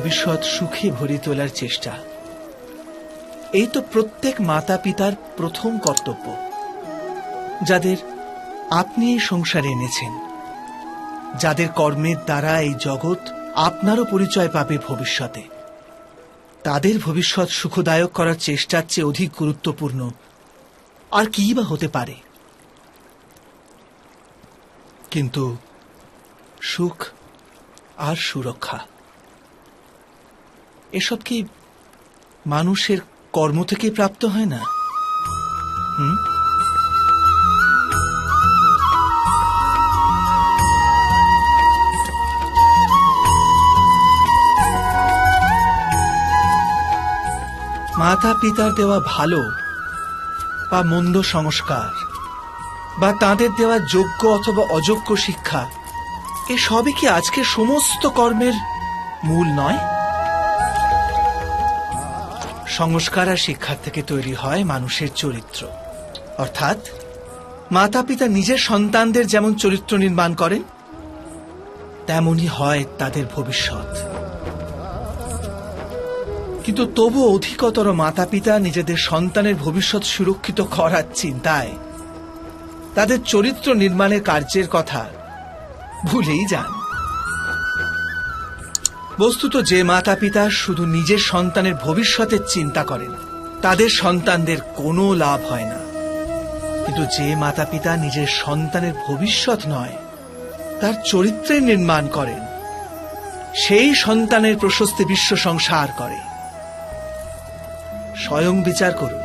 ভবিষ্যৎ সুখে ভরে তোলার চেষ্টা, এই তো প্রত্যেক মাতা পিতার প্রথম কর্তব্য, যাদের আপনি এই সংসারে এনেছেন, যাদের কর্মের দ্বারা এই জগৎ আপনারও পরিচয় পাবে ভবিষ্যতে। তাদের ভবিষ্যৎ সুখদায়ক করার চেষ্টার চেয়ে অধিক গুরুত্বপূর্ণ আর কি বা হতে পারে? কিন্তু সুখ আর সুরক্ষা, এসব কি মানুষের কর্ম থেকে প্রাপ্ত হয় না? মাতা পিতার দেওয়া ভালো বা মন্দ সংস্কার, বা তাদের দেওয়া যোগ্য অথবা অযোগ্য শিক্ষা, এ সবই কি আজকে সমস্ত কর্মের মূল নয়? সংস্কার আর শিক্ষার থেকে তৈরি হয় মানুষের চরিত্র। অর্থাৎ মাতা পিতা নিজের সন্তানদের যেমন চরিত্র নির্মাণ করেন, তেমনই হয় তাদের ভবিষ্যৎ। কিন্তু তবু অধিকতর মাতা পিতা নিজেদের সন্তানের ভবিষ্যৎ সুরক্ষিত করার চিন্তায় তাদের চরিত্র নির্মাণের কার্যের কথা ভুলেই যান। বস্তুত যে মাতা পিতা শুধু নিজের সন্তানের ভবিষ্যতের চিন্তা করেন, তাদের সন্তানদের কোনো লাভ হয় না। কিন্তু যে মাতা পিতা নিজের সন্তানের ভবিষ্যৎ নয়, তার চরিত্রের নির্মাণ করেন, সেই সন্তানের প্রশস্তি বিশ্ব সংসার করে। স্বয়ং বিচার করুন।